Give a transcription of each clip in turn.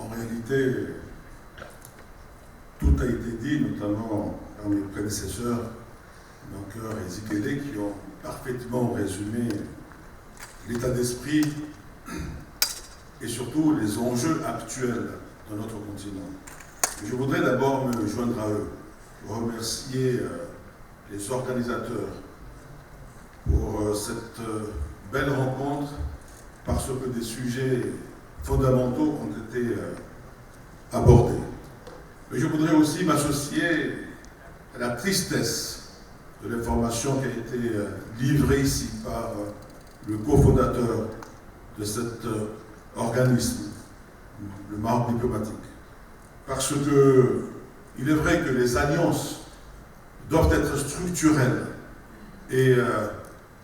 En réalité, tout a été dit, notamment par mes prédécesseurs, Nanker et Zikele, qui ont parfaitement résumé l'état d'esprit et surtout les enjeux actuels de notre continent. Je voudrais d'abord me joindre à eux, remercier les organisateurs pour cette belle rencontre, parce que des sujets fondamentaux ont été abordés. Mais je voudrais aussi m'associer à la tristesse de l'information qui a été livrée ici par le cofondateur de cet organisme, le Maroc diplomatique. Parce que il est vrai que les alliances doivent être structurelles et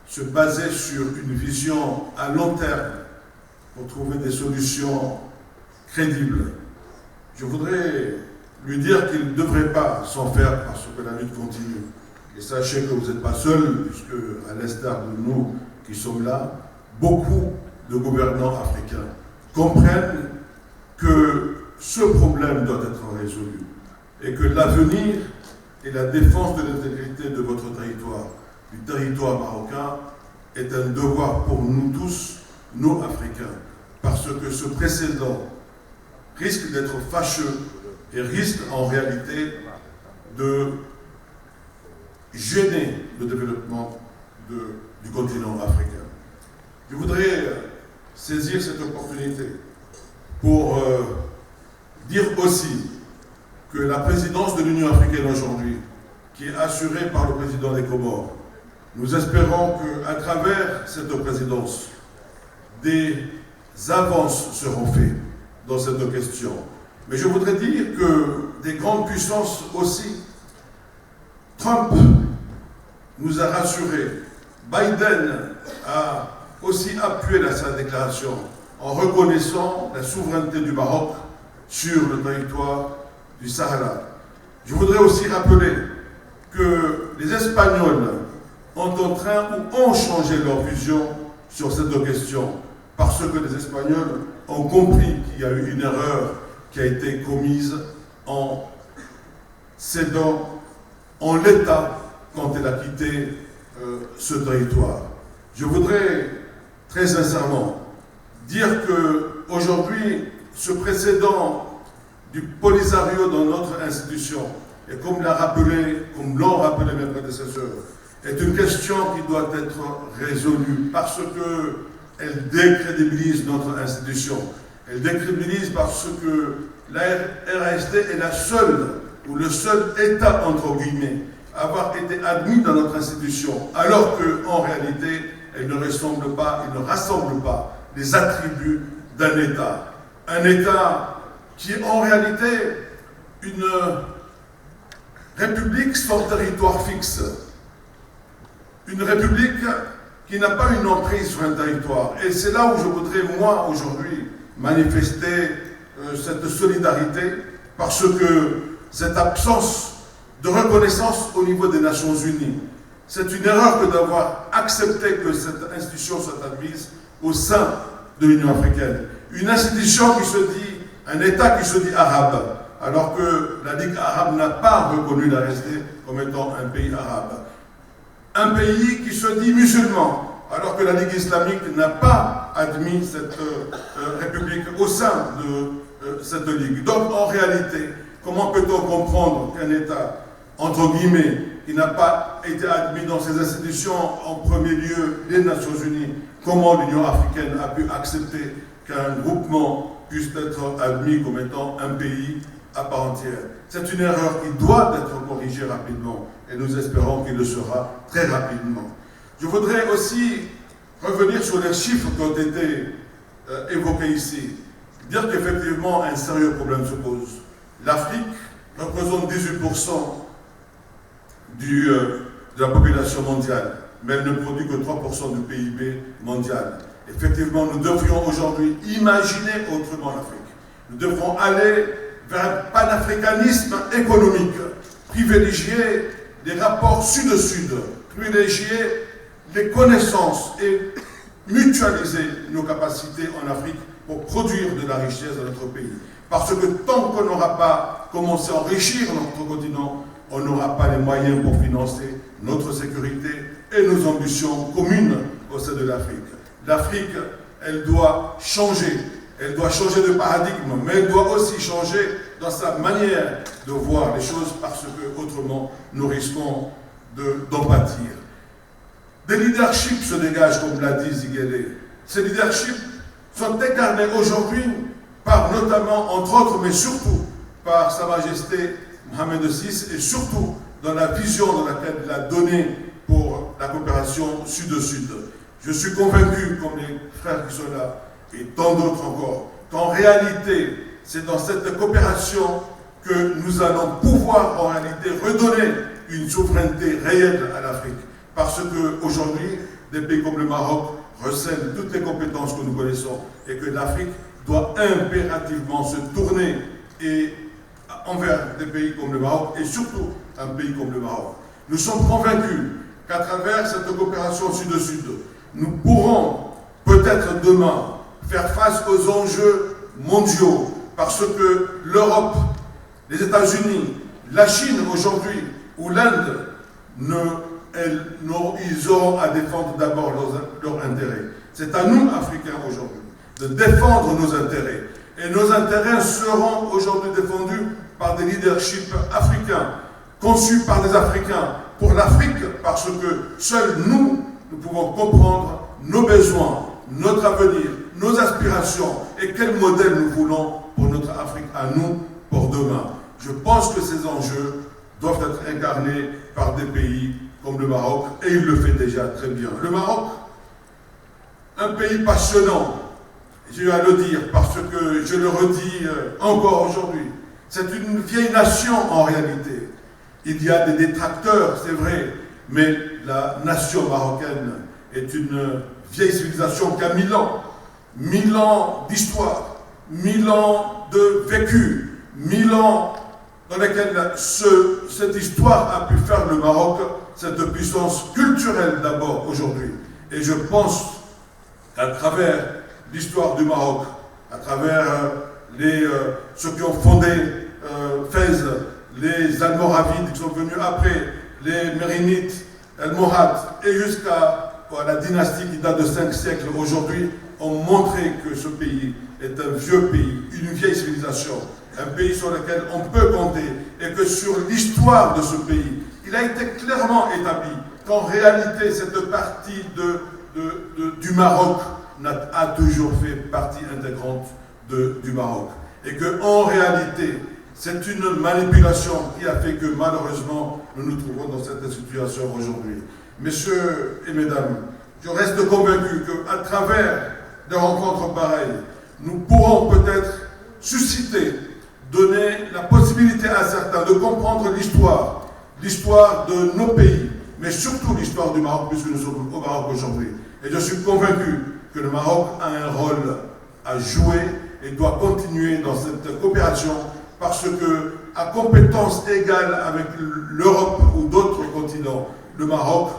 se baser sur une vision à long terme pour trouver des solutions crédibles. Je voudrais lui dire qu'il ne devrait pas s'en faire parce que la lutte continue. Et sachez que vous n'êtes pas seul, puisque à l'instar de nous qui sommes là, beaucoup de gouvernants africains comprennent que ce problème doit être résolu et que l'avenir et la défense de l'intégrité de votre territoire, du territoire marocain, est un devoir pour nous tous, nous Africains, parce que ce précédent risque d'être fâcheux et risque en réalité de gêner le développement du continent africain. Je voudrais saisir cette opportunité pour dire aussi que la présidence de l'Union africaine aujourd'hui, qui est assurée par le président des Comores, nous espérons qu'à travers cette présidence, des avances seront faites dans cette question. Mais je voudrais dire que des grandes puissances aussi, Trump nous a rassurés, Biden a aussi appuyé sa déclaration en reconnaissant la souveraineté du Maroc sur le territoire du Sahara. Je voudrais aussi rappeler que les Espagnols ont changé leur vision sur cette question, parce que les Espagnols ont compris qu'il y a eu une erreur qui a été commise en cédant en l'état quand elle a quitté ce territoire. Je voudrais très sincèrement dire qu'aujourd'hui, ce précédent du Polisario dans notre institution, et comme l'ont rappelé mes prédécesseurs, est une question qui doit être résolue parce qu'elle décrédibilise notre institution. Elle décrédibilise parce que la RASD est la seule, ou le seul État, entre guillemets, à avoir été admis dans notre institution, alors qu'en réalité, elle ne rassemble pas les attributs d'un État. Un État qui est en réalité une république sans territoire fixe. Une république qui n'a pas une emprise sur un territoire. Et c'est là où je voudrais, moi, aujourd'hui, manifester cette solidarité, parce que cette absence de reconnaissance au niveau des Nations Unies, c'est une erreur que d'avoir accepté que cette institution soit admise au sein de l'Union africaine. Une institution qui se dit, un État qui se dit arabe, alors que la Ligue arabe n'a pas reconnu la RSD comme étant un pays arabe. Un pays qui se dit musulman, alors que la Ligue islamique n'a pas admis cette république au sein de cette Ligue. Donc en réalité, comment peut-on comprendre qu'un État, entre guillemets, qui n'a pas été admis dans ces institutions, en premier lieu les Nations Unies, comment l'Union africaine a pu accepter qu'un groupement puisse être admis comme étant un pays à part entière? C'est une erreur qui doit être corrigée rapidement et nous espérons qu'il le sera très rapidement. Je voudrais aussi revenir sur les chiffres qui ont été évoqués ici. Dire qu'effectivement un sérieux problème se pose. L'Afrique représente 18% de la population mondiale, mais elle ne produit que 3% du PIB mondial. Effectivement, nous devrions aujourd'hui imaginer autrement l'Afrique. Nous devrons aller vers un panafricanisme économique, privilégier les rapports sud-sud, privilégier les connaissances et mutualiser nos capacités en Afrique pour produire de la richesse dans notre pays. Parce que tant qu'on n'aura pas commencé à enrichir notre continent, on n'aura pas les moyens pour financer notre sécurité et nos ambitions communes au sein de l'Afrique. L'Afrique, elle doit changer. Elle doit changer de paradigme, mais elle doit aussi changer dans sa manière de voir les choses parce que autrement nous risquons d'en pâtir. Des leaderships se dégagent, comme l'a dit Ziguele. Ces leaderships sont incarnés aujourd'hui par notamment, entre autres, mais surtout par Sa Majesté Mohamed VI et surtout dans la vision dans laquelle il a donné pour la coopération Sud-Sud. Je suis convaincu, comme les frères qui sont là, et tant d'autres encore, qu'en réalité, c'est dans cette coopération que nous allons pouvoir en réalité redonner une souveraineté réelle à l'Afrique. Parce qu'aujourd'hui, des pays comme le Maroc recèlent toutes les compétences que nous connaissons et que l'Afrique doit impérativement se tourner envers des pays comme le Maroc et surtout un pays comme le Maroc. Nous sommes convaincus qu'à travers cette coopération Sud-Sud, nous pourrons peut-être demain faire face aux enjeux mondiaux parce que l'Europe, les États-Unis, la Chine aujourd'hui ou l'Inde, ils auront à défendre d'abord leurs intérêts. C'est à nous, Africains, aujourd'hui, de défendre nos intérêts. Et nos intérêts seront aujourd'hui défendus par des leaderships africains, conçus par des Africains, pour l'Afrique, parce que seuls nous pouvons comprendre nos besoins, notre avenir, nos aspirations et quel modèle nous voulons pour notre Afrique à nous, pour demain. Je pense que ces enjeux doivent être incarnés par des pays comme le Maroc, et il le fait déjà très bien. Le Maroc, un pays passionnant, j'ai eu à le dire parce que je le redis encore aujourd'hui, c'est une vieille nation en réalité. Il y a des détracteurs, c'est vrai, mais la nation marocaine est une vieille civilisation qui a 1000 ans. 1000 ans d'histoire, 1000 ans de vécu, 1000 ans dans lesquels cette histoire a pu faire le Maroc, cette puissance culturelle d'abord aujourd'hui. Et je pense qu'à travers l'histoire du Maroc, à travers ceux qui ont fondé Fès, les Almoravides qui sont venus après, les Mérinites, Almohades, et jusqu'à la dynastie qui date de 5 siècles aujourd'hui, ont montré que ce pays est un vieux pays, une vieille civilisation, un pays sur lequel on peut compter, et que sur l'histoire de ce pays, il a été clairement établi qu'en réalité, cette partie du Maroc a toujours fait partie intégrante du Maroc. Et qu'en réalité, c'est une manipulation qui a fait que malheureusement, nous nous trouvons dans cette situation aujourd'hui. Messieurs et mesdames, je reste convaincu qu'à travers des rencontres pareilles, nous pourrons peut-être susciter, donner la possibilité à certains de comprendre l'histoire de nos pays, mais surtout l'histoire du Maroc, puisque nous sommes au Maroc aujourd'hui. Et je suis convaincu que le Maroc a un rôle à jouer et doit continuer dans cette coopération parce que, à compétence égale avec l'Europe ou d'autres continents, le Maroc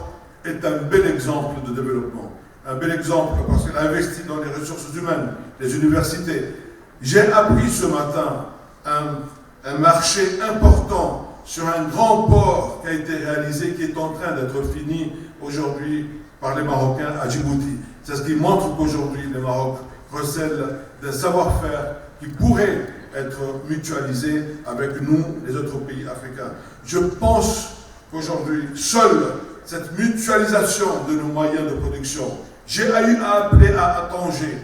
est un bel exemple de développement. Un bel exemple parce qu'il a investi dans les ressources humaines, les universités. J'ai appris ce matin un marché important sur un grand port qui a été réalisé, qui est en train d'être fini aujourd'hui par les Marocains à Djibouti. C'est ce qui montre qu'aujourd'hui le Maroc recèle des savoir-faire qui pourraient être mutualisés avec nous, les autres pays africains. Je pense qu'aujourd'hui, seule cette mutualisation de nos moyens de production, j'ai eu à appeler à Tanger,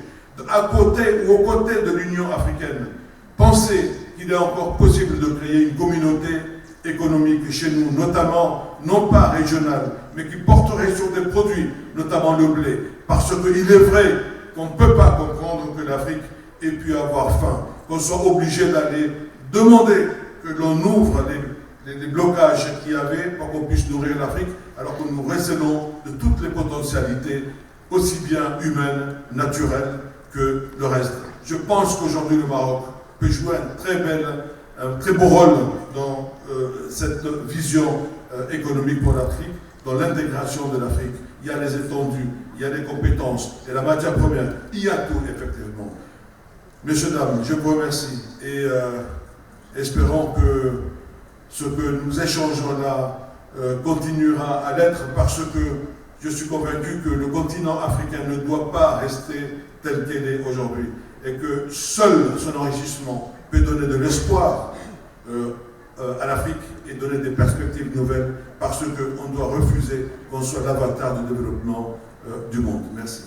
à côté ou aux côtés de l'Union africaine, penser qu'il est encore possible de créer une communauté économique chez nous, notamment, non pas régionale, mais qui porterait sur des produits, notamment le blé. Parce qu'il est vrai qu'on ne peut pas comprendre que l'Afrique ait pu avoir faim, qu'on soit obligé d'aller demander que l'on ouvre les blocages qu'il y avait pour qu'on puisse nourrir l'Afrique, alors que nous recélons de toutes les potentialités, aussi bien humaines, naturelles, que le reste. Je pense qu'aujourd'hui le Maroc peut jouer un très beau rôle dans cette vision économique pour l'Afrique dans l'intégration de l'Afrique. Il y a les étendues, il y a les compétences, il y a la matière première, il y a tout effectivement. Messieurs, dames, je vous remercie et espérons que ce que nous échangeons là continuera à l'être, parce que je suis convaincu que le continent africain ne doit pas rester tel qu'il est aujourd'hui et que seul son enrichissement peut donner de l'espoir à l'Afrique et donner des perspectives nouvelles, parce qu'on doit refuser qu'on soit l'avatar du développement du monde. Merci.